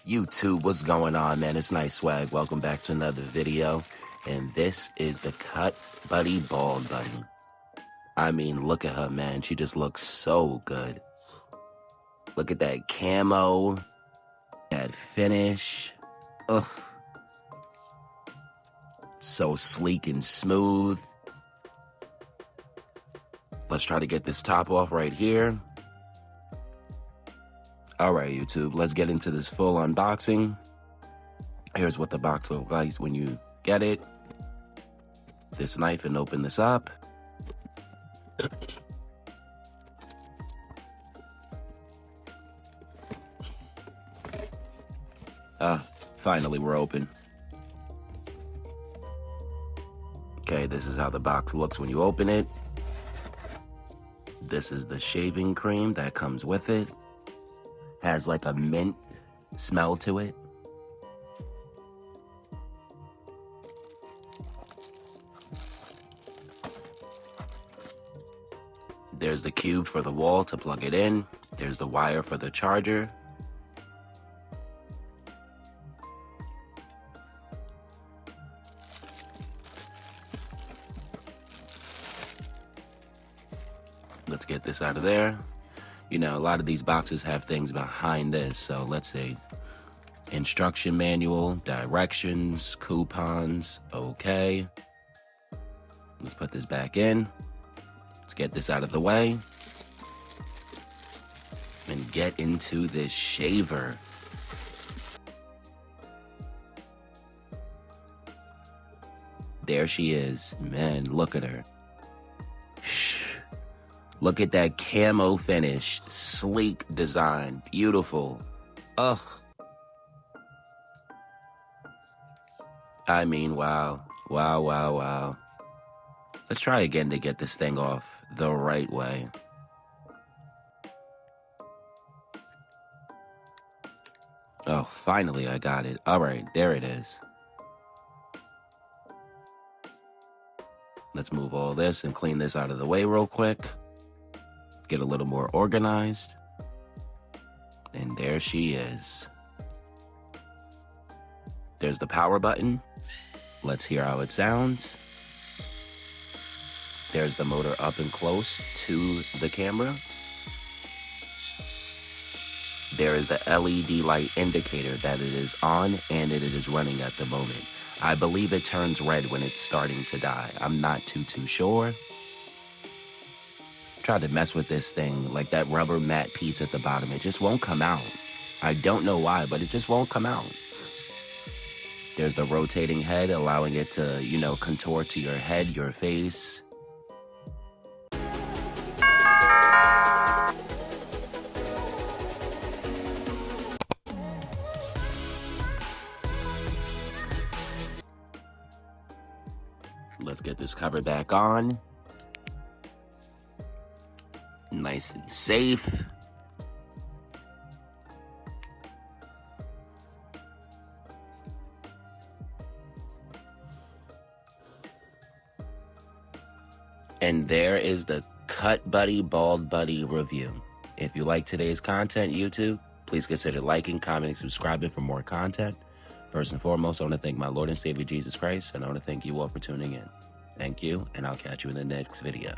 YouTube, what's going on, man? It's Nice Swag. Welcome back to another video. And this is the Cut Buddy Bald Buddy. I mean, look at her, man. She just looks so good. Look at that camo, that finish. Ugh. So sleek and smooth. Let's try to get this top off right here. Alright, YouTube, let's get into this full unboxing. Here's what the box looks like when you get it. This knife, and open this up. Finally we're open. Okay, this is how the box looks when you open it. This is the shaving cream that comes with it. Has like a mint smell to it. There's the cube for the wall to plug it in. There's the wire for the charger. Let's get this out of there. You know, a lot of these boxes have things behind this, so let's see. Instruction manual, directions, coupons, okay. Let's put this back in. Let's get this out of the way. And get into this shaver. There she is. Man, look at her. Look at that camo finish, sleek design, beautiful. Ugh. I mean, wow. Wow, wow, wow. Let's try again to get this thing off the right way. Oh, finally I got it. All right, there it is. Let's move all this and clean this out of the way real quick. Get a little more organized. And there she is. There's the power button. Let's hear how it sounds. There's the motor up and close to the camera. There is the LED light indicator that it is on and it is running at the moment. I believe it turns red when it's starting to die. I'm not too sure. Tried to mess with this thing, like that rubber matte piece at the bottom. It just won't come out. I don't know why, but it just won't come out. There's the rotating head, allowing it to, you know, contour to your head, your face. Let's get this cover back on. Nice and safe. And there is the Cut Buddy Bald Buddy review. If you like today's content, YouTube, please consider liking, commenting, subscribing for more content. First and foremost, I want to thank my Lord and Savior Jesus Christ, and I want to thank you all for tuning in. Thank you, and I'll catch you in the next video.